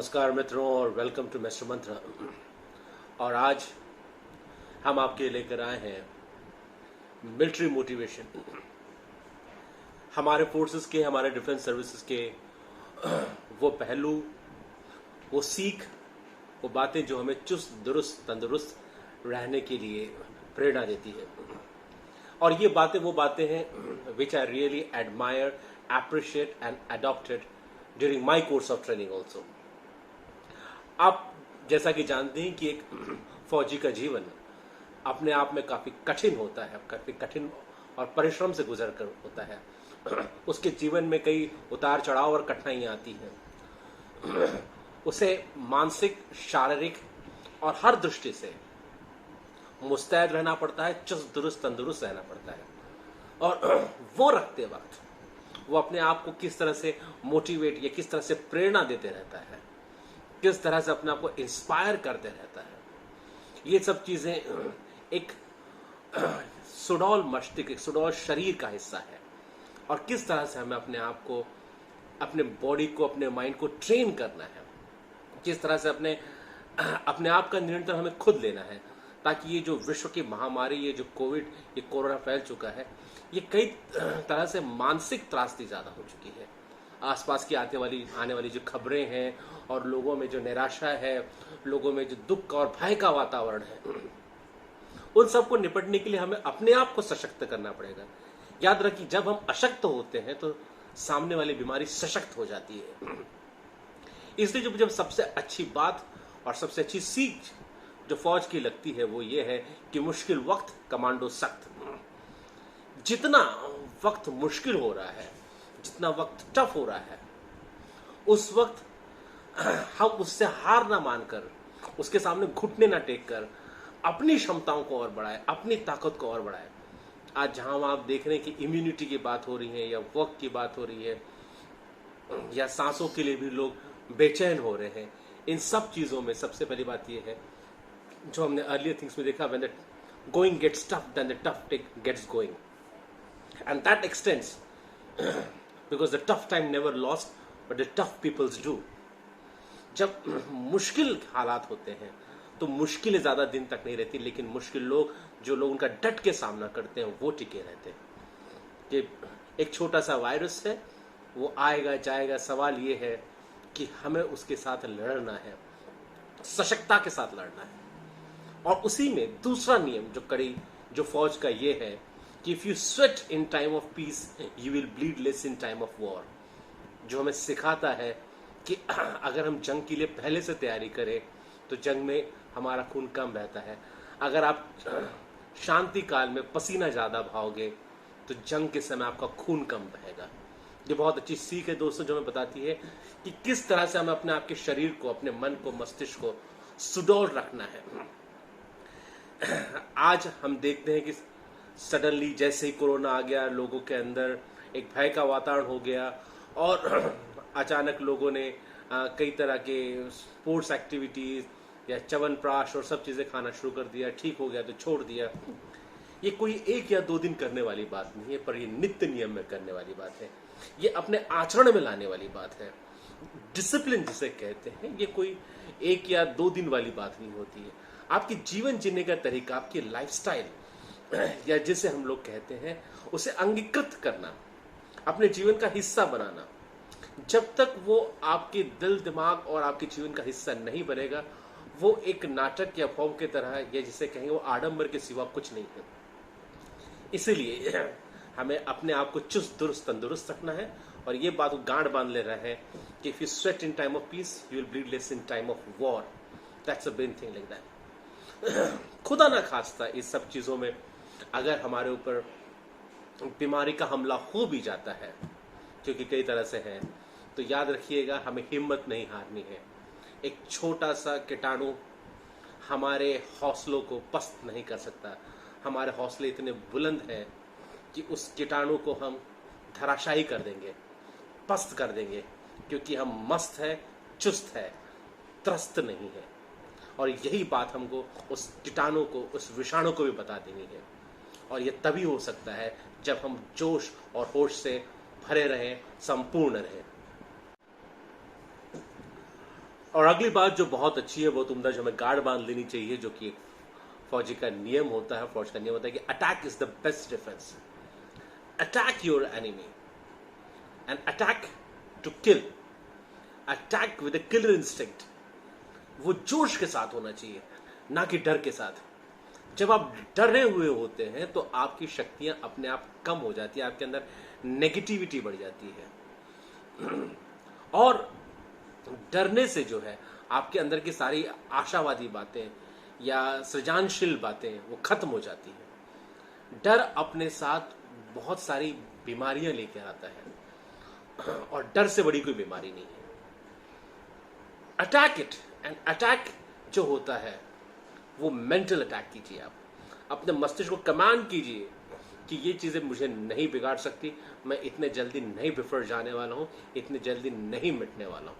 नमस्कार मित्रों और वेलकम टू मिस्टर मंत्र। और आज हम आपके लेकर आए हैं मिलिट्री मोटिवेशन। हमारे फोर्सेस के, हमारे डिफेंस सर्विसेज के वो पहलू, वो सीख, वो बातें जो हमें चुस्त दुरुस्त तंदुरुस्त रहने के लिए प्रेरणा देती है। और ये बातें वो बातें हैं which I really admire, appreciate and adopted during my course of training also. आप जैसा कि जानते हैं कि एक फौजी का जीवन अपने आप में काफ़ी कठिन होता है, काफ़ी कठिन और परिश्रम से गुजर कर होता है। उसके जीवन में कई उतार चढ़ाव और कठिनाइयाँ आती हैं। उसे मानसिक, शारीरिक और हर दृष्टि से मुस्तैद रहना पड़ता है, चुस्त दुरुस्त तंदुरुस्त रहना पड़ता है। और वो रखते वक्त वो अपने आप को किस तरह से मोटिवेट या किस तरह से प्रेरणा देते रहता है, किस तरह से अपने आप को इंस्पायर करते रहता है, ये सब चीजें एक सुडौल मस्तिष्क, एक सुडौल शरीर का हिस्सा है। और किस तरह से हमें अपने आप को, अपने बॉडी को, अपने माइंड को ट्रेन करना है, किस तरह से अपने आप का नियंत्रण हमें खुद लेना है, ताकि ये जो विश्व की महामारी, ये जो कोविड, ये कोरोना फैल चुका है, ये कई तरह से मानसिक त्रासदी ज्यादा हो चुकी है। आसपास की आने वाली जो खबरें हैं और लोगों में जो निराशा है, लोगों में जो दुख और भय का वातावरण है, उन सबको निपटने के लिए हमें अपने आप को सशक्त करना पड़ेगा। याद रखिए, जब हम अशक्त होते हैं तो सामने वाली बीमारी सशक्त हो जाती है। इसलिए जब सबसे अच्छी बात और सबसे अच्छी सीख जो फौज की लगती है वो ये है कि मुश्किल वक्त कमांडो सख्त। जितना वक्त मुश्किल हो रहा है, जितना वक्त टफ हो रहा है, उस वक्त हम उससे हार ना मानकर, उसके सामने घुटने ना टेक कर अपनी क्षमताओं को और बढ़ाए, अपनी ताकत को और बढ़ाए। आज जहां आप देख रहे हैं कि इम्यूनिटी की बात हो रही है, या वर्क की बात हो रही है, या सांसों के लिए भी लोग बेचैन हो रहे हैं, इन सब चीजों में सबसे पहली बात यह है जो हमने अर्लियर थिंग्स में देखा, when the going gets tough then the tough gets going, and that extends because the tough time never lost but the tough peoples do। जब मुश्किल हालात होते हैं तो मुश्किलें ज्यादा दिन तक नहीं रहती, लेकिन मुश्किल लोग, जो लोग उनका डट के सामना करते हैं, वो टिके रहते हैं। कि एक छोटा सा वायरस है, वो आएगा जाएगा, सवाल ये है कि हमें उसके साथ लड़ना है, सशक्तता के साथ लड़ना है। और उसी में दूसरा नियम जो फौज का ये है कि if you sweat in time of peace you will bleed less in time of war, जो हमें सिखाता है कि अगर हम जंग के लिए पहले से तैयारी करें तो जंग में हमारा खून कम बहता है। अगर आप शांति काल में पसीना ज्यादा बहाओगे तो जंग के समय आपका खून कम बहेगा। ये बहुत अच्छी सीख है दोस्तों, जो हमें बताती है कि किस तरह से हमें अपने आपके शरीर को, अपने मन को, मस्तिष्क को सुडौल रखना है। आज हम देखते हैं कि सडनली जैसे ही कोरोना आ गया, लोगों के अंदर एक भय का वातावरण हो गया और अचानक लोगों ने कई तरह के स्पोर्ट्स एक्टिविटीज या च्यवनप्राश और सब चीजें खाना शुरू कर दिया। ठीक हो गया तो छोड़ दिया। ये कोई 1 या 2 दिन करने वाली बात नहीं है, पर ये नित्य नियम में करने वाली बात है। ये अपने आचरण में लाने वाली बात है। डिसिप्लिन जिसे कहते हैं, ये कोई 1 या 2 दिन वाली बात नहीं होती है। आपकी जीवन जीने का तरीका, आपकी लाइफस्टाइल, या जिसे हम लोग कहते हैं, उसे अंगीकृत करना, अपने जीवन का हिस्सा बनाना, जब तक वो आपके दिल दिमाग और आपके जीवन का हिस्सा नहीं बनेगा, वो एक नाटक या फॉर्म की तरह, या जिसे कहेंगे वो आडंबर के सिवा कुछ नहीं है। इसीलिए हमें अपने आप को चुस्त दुरुस्त तंदुरुस्त रखना है। और ये बात को गांठ बांध ले रहा है कि if you sweat in time of peace you will bleed less in time of war. That's a main thing like that. खुदा ना खास्ता इस सब चीजों में अगर हमारे ऊपर बीमारी का हमला हो भी जाता है, क्योंकि कई तरह से है, तो याद रखिएगा हमें हिम्मत नहीं हारनी है। एक छोटा सा कीटाणु हमारे हौसलों को पस्त नहीं कर सकता। हमारे हौसले इतने बुलंद हैं कि उस कीटाणु को हम धराशायी कर देंगे, पस्त कर देंगे, क्योंकि हम मस्त है, चुस्त है, त्रस्त नहीं है। और यही बात हमको उस कीटाणु को, उस विषाणु को भी बता देनी है। और ये तभी हो सकता है जब हम जोश और होश से भरे रहें, संपूर्ण रहें। और अगली बात जो बहुत अच्छी है, बहुत उम्दा, जो हमें गार्ड बांध लेनी चाहिए, जो कि फौजी का नियम होता है, फौज का नियम होता है कि attack is the best defence. Attack your enemy and attack to kill, attack with a killer instinct. वो जोश के साथ होना चाहिए, ना कि डर के साथ। जब आप डरे हुए होते हैं तो आपकी शक्तियां अपने आप कम हो जाती है, आपके अंदर नेगेटिविटी बढ़ जाती है, और डरने से जो है आपके अंदर की सारी आशावादी बातें या सृजनशील बातें वो खत्म हो जाती हैं। डर अपने साथ बहुत सारी बीमारियां लेके आता है, और डर से बड़ी कोई बीमारी नहीं है। अटैक इट, एंड अटैक जो होता है वो मेंटल अटैक कीजिए। आप अपने मस्तिष्क को कमांड कीजिए कि ये चीजें मुझे नहीं बिगाड़ सकती, मैं इतने जल्दी नहीं बिफर जाने वाला हूं, इतने जल्दी नहीं मिटने वाला हूं।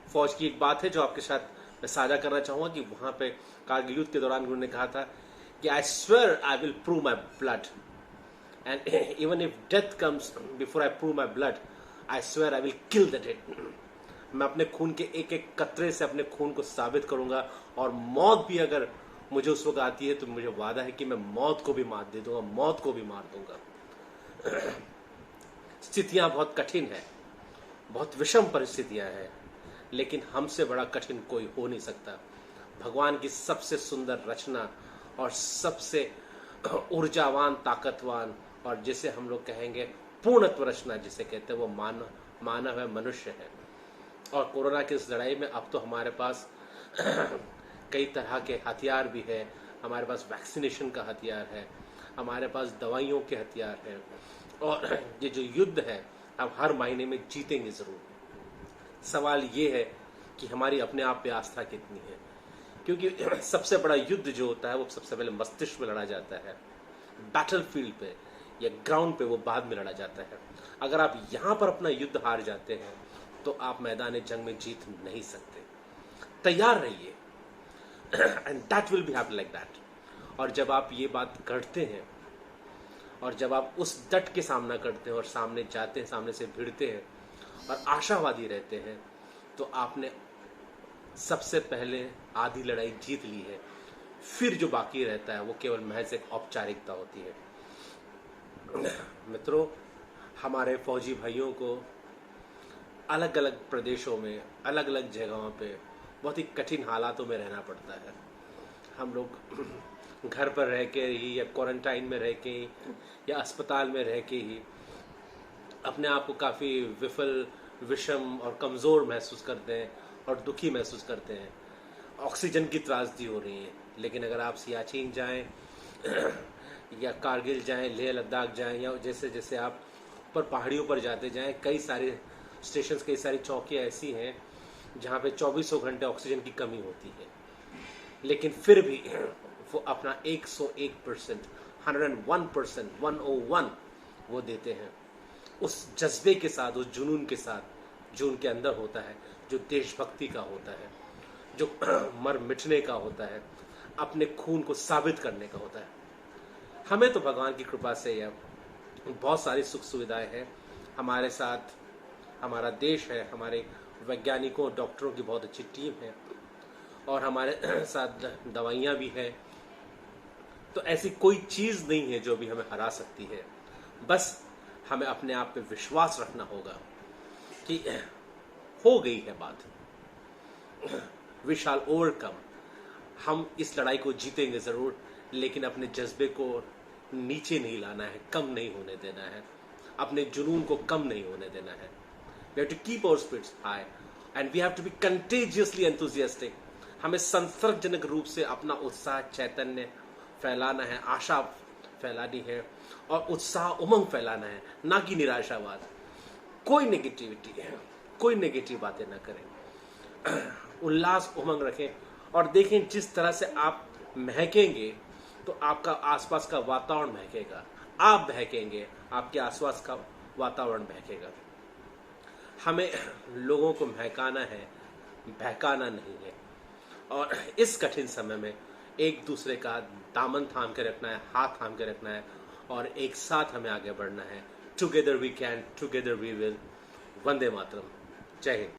फौज की एक बात है जो आपके साथ मैं साझा करना चाहूंगा कि वहां पे कारगिल युद्ध के दौरान उन्होंने कहा था कि I swear I will prove my blood, and even if death comes before I prove my blood, I swear I will kill the dead. मैं अपने खून के एक एक कतरे से अपने खून को साबित करूंगा, और मौत भी अगर मुझे उस वक्त आती है तो मुझे वादा है कि मैं मौत को भी मात दे दूंगा, मौत को भी मार दूंगा। स्थितियां बहुत कठिन है, बहुत विषम परिस्थितियां हैं, लेकिन हमसे बड़ा कठिन कोई हो नहीं सकता। भगवान की सबसे सुंदर रचना और सबसे ऊर्जावान, ताकतवान, और जिसे हम लोग कहेंगे पूर्णत्व रचना जिसे कहते हैं, वो मानव है, मनुष्य है। और कोरोना की इस लड़ाई में अब तो हमारे पास कई तरह के हथियार भी है, हमारे पास वैक्सीनेशन का हथियार है, हमारे पास दवाइयों के हथियार है, और ये जो युद्ध है हम हर महीने में जीतेंगे जरूर। सवाल ये है कि हमारी अपने आप पे आस्था कितनी है, क्योंकि सबसे बड़ा युद्ध जो होता है वो सबसे पहले मस्तिष्क में लड़ा जाता है, बैटलफील्ड पे या ग्राउंड पे वो बाद में लड़ा जाता है। अगर आप यहाँ पर अपना युद्ध हार जाते हैं तो आप मैदान जंग में जीत नहीं सकते। तैयार रहिए, and that will be happen like that. और जब आप ये बात करते हैं, और जब आप उस डट के सामना करते हैं और सामने जाते हैं, सामने से भिड़ते हैं और आशावादी रहते हैं, तो आपने सबसे पहले आधी लड़ाई जीत ली है। फिर जो बाकी रहता है वो केवल महज एक औपचारिकता होती है। मित्रों, हमारे फौजी भाइयों को अलग अलग प्रदेशों में, अलग अलग जगहों पे बहुत ही कठिन हालातों में रहना पड़ता है। हम लोग घर पर रह के ही, या क्वारंटाइन में रह के ही, या अस्पताल में रह के ही अपने आप को काफ़ी विफल, विषम और कमज़ोर महसूस करते हैं और दुखी महसूस करते हैं। ऑक्सीजन की त्रासदी हो रही है। लेकिन अगर आप सियाचिन जाएं या कारगिल जाएं, लेह लद्दाख जाएं, या जैसे जैसे आप ऊपर पहाड़ियों पर जाते जाएं, कई सारे स्टेशंस, कई सारी चौकियाँ ऐसी हैं जहाँ पे 24 घंटे ऑक्सीजन की कमी होती है, लेकिन फिर भी वो अपना 101%, 101%, 101 वो देते हैं, उस जज्बे के साथ, उस जुनून के साथ जो उनके अंदर होता है, जो देशभक्ति का होता है, जो मर मिटने का होता है, अपने खून को साबित करने का होता है। हमें तो भगवान की कृपा से यह बहुत सारी सुख सुविधाएं हैं। हमारे साथ हमारा देश है, हमारे वैज्ञानिकों, डॉक्टरों की बहुत अच्छी टीम है, और हमारे साथ दवाइयाँ भी हैं। तो ऐसी कोई चीज़ नहीं है जो भी हमें हरा सकती है। बस हमें अपने आप पे विश्वास रखना होगा कि हो गई है बात, वी शैल ओवरकम। हम इस लड़ाई को जीतेंगे ज़रूर, लेकिन अपने जज्बे को नीचे नहीं लाना है, कम नहीं होने देना है, अपने जुनून को कम नहीं होने देना है। We have to keep our spirits high and we have to be contagiously enthusiastic. हमें संसर्गजनक रूप से अपना उत्साह, चैतन्य फैलाना है, आशा फैलानी है, और उत्साह, उमंग फैलाना है, ना कि निराशावाद। कोई नेगेटिविटी है, कोई नेगेटिव बातें ना करें, उल्लास, उमंग रखें, और देखें जिस तरह से आप महकेंगे तो आपका आसपास का वातावरण महकेगा। आप बहकेंगे, आपके आसपास का वातावरण बहकेगा। हमें लोगों को महकाना है, बहकाना नहीं है। और इस कठिन समय में एक दूसरे का दामन थाम के रखना है, हाथ थाम के रखना है, और एक साथ हमें आगे बढ़ना है। Together we can, together we will. वंदे मातरम। जय हिंद।